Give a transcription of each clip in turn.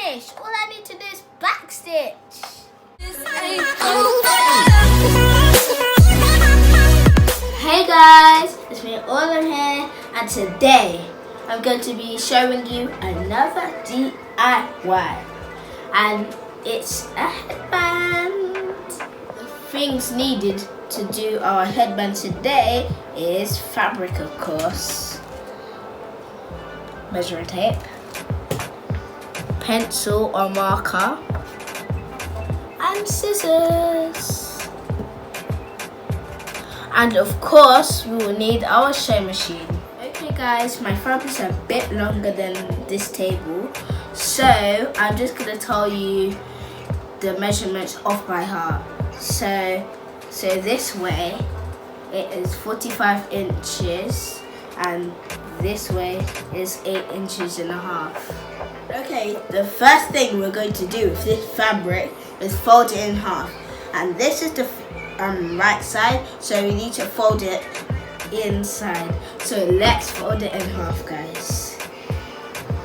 finished. All I need to do is backstitch. Hey guys, it's me Autumn here, and today I'm going to be showing you another DIY, and it's a headband. The things needed to do our headband today is fabric, of course, measuring tape, pencil or marker, and scissors. And of course, we will need our sewing machine. Okay guys, my fabric is a bit longer than this table, so I'm just going to tell you the measurements off by heart. So this way, it is 45 inches, and this way is 8.5 inches. Okay, the first thing we're going to do with this fabric is fold it in half, and this is the right side, so we need to fold it inside. So let's fold it in half, guys.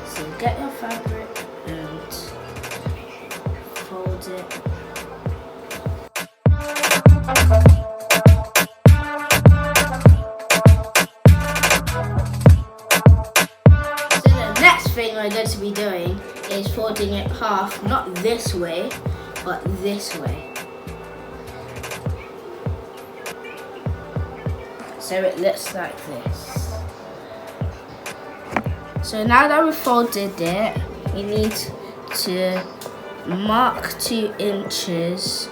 So get your fabric and fold it. So the next thing we're going to be doing is folding it half, not this way, but this way. So it looks like this. So now that we've folded it, we need to mark 2.5 inches,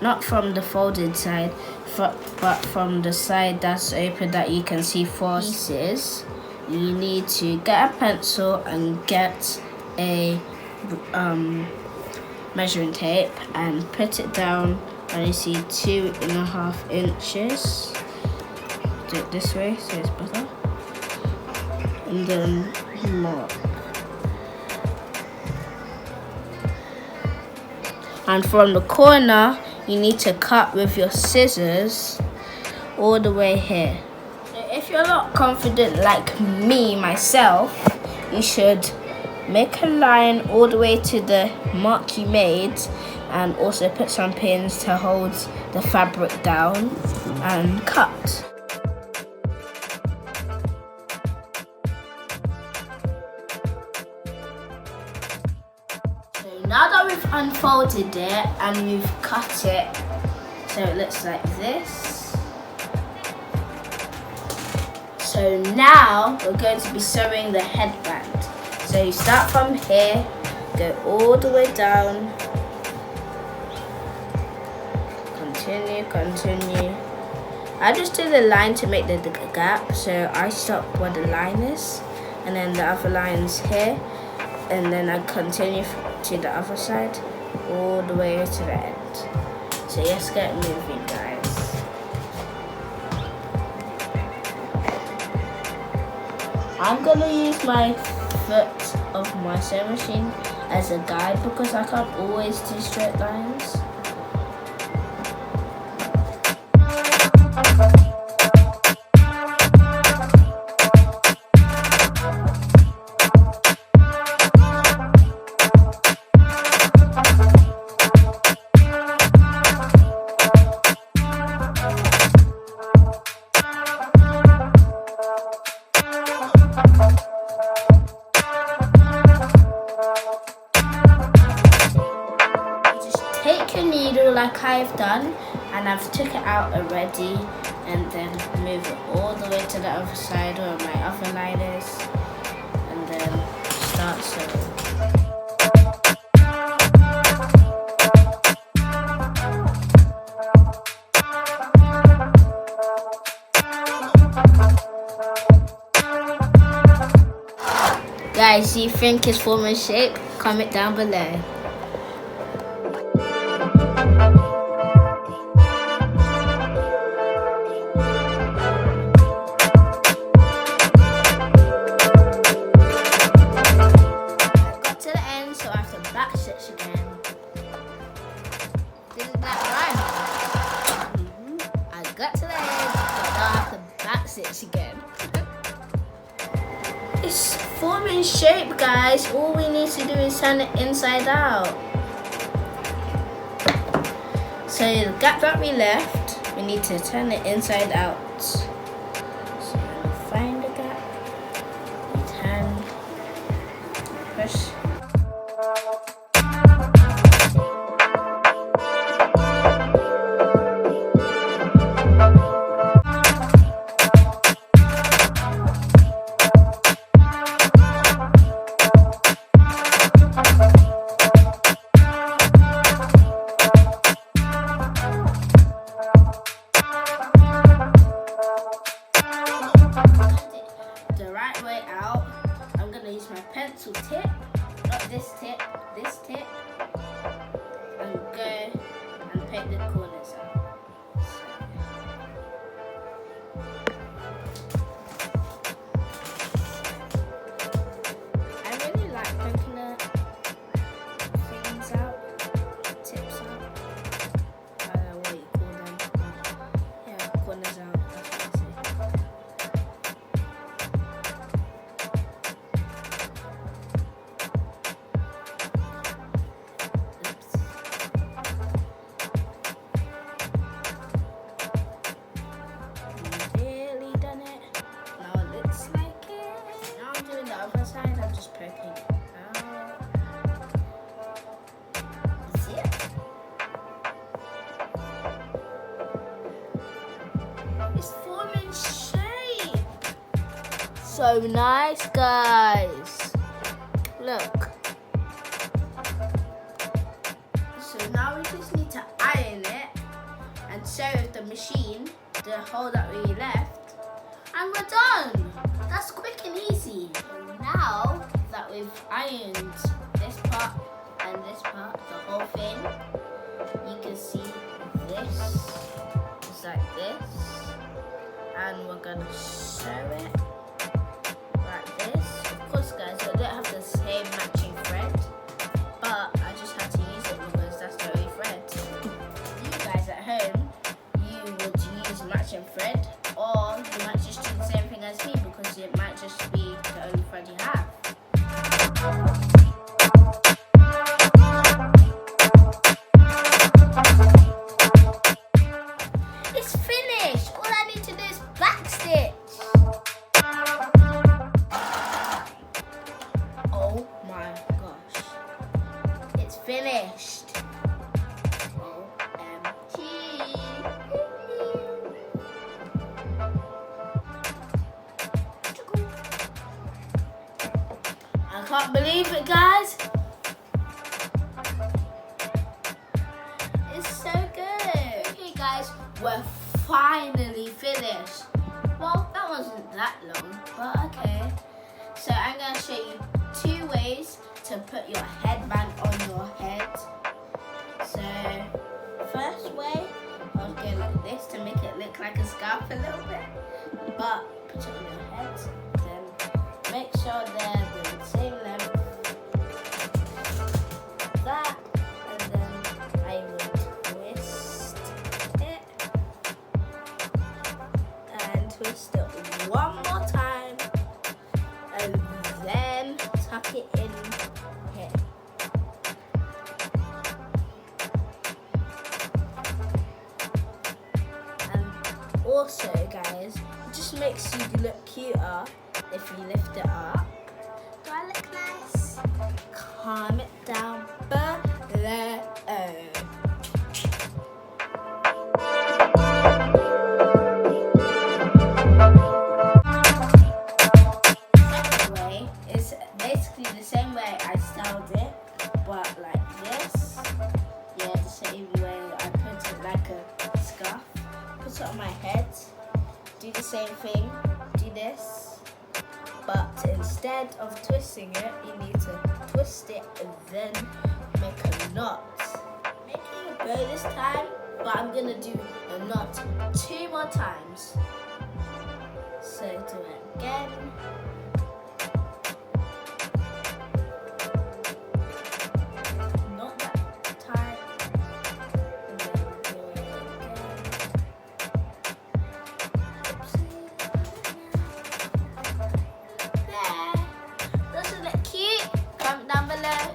not from the folded side, but from the side that's open that you can see 4 pieces. You need to get a pencil and get a measuring tape and put it down. And you see 2.5 inches. Do it this way so it's better. And then mark. And from the corner, you need to cut with your scissors all the way here. So if you're not confident like me, myself, you should make a line all the way to the mark you made, and also put some pins to hold the fabric down and cut. So now that we've unfolded it and we've cut it, so it looks like this. So now we're going to be sewing the headband. So you start from here, go all the way down, continue. I just do the line to make the gap, so I stop where the line is, and then the other line's here, and then I continue to the other side all the way to the end. So let's get moving, guys. I'm gonna use my foot of my sewing machine as a guide because I can't always do straight lines. Take your needle like I've done, and I've took it out already, and then move it all the way to the other side where my other line is, and then start sewing. Guys, do you think it's forming shape? Comment down below. Backstitch again. Isn't that right? I got to the end, but now I have to backstitch again. It's forming shape shape, guys. All we need to do is turn it inside out. So the gap that we left, we need to turn it inside out. So find the gap, turn, push. The right way out, I'm gonna use my pencil tip, not this tip, and go and paint the corners out. I really like painting the things out, tips out. I don't know what you call them. Yeah, corners out. That's what I say. I'm just poking it out. See it? It's forming shape. So nice, guys. Look. So now we just need to iron it and show the machine the hole that we left, and we're done. That's quick and easy. Now that we've ironed this part and this part, the whole thing, you can see this is like this, and we're gonna show it like this. Of course, guys, I don't have the same matching thread, but I just had to use it because that's the only thread. You guys at home, you would use matching thread, or you might just do the same thing as me because it might just be the only thread you have. It's finished! All I need to do is backstitch. Oh my gosh. It's finished. OMG. I can't believe it, guys. It's so good. Okay, guys, we're finally finished. Well, that wasn't that long, but okay. So I'm going to show you 2 ways to put your headband on your head. So, first way, I'll go like this to make it look like a scarf a little bit. But put it on your head, then make sure they're the same length. That, and then I will twist it and twist it one more time, and then tuck it in here. And also, guys, it just makes you look cuter if you lift it up. Do I look nice? Comment down below. Second way is basically the same way I styled it, but like this. Yeah, the same way I put it like a scarf. Put it on my head. Do the same thing. Do this. But instead of twisting it, you need to twist it and then make a knot. Making a bow this time, but I'm gonna do a knot 2 more times. So do it again. Not that tight. And then do it again. Oopsie. There. Doesn't it cute?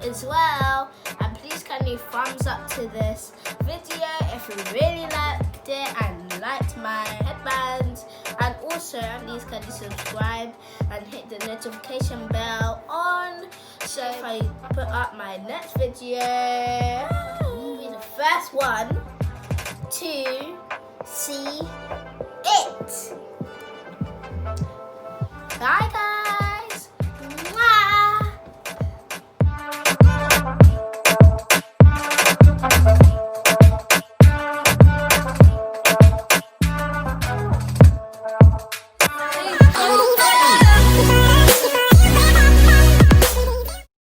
as well. And please can you thumbs up to this video if you really liked it and liked my headbands. And also please can you subscribe and hit the notification bell on, so if I put up my next video, you'll be the first one to see it.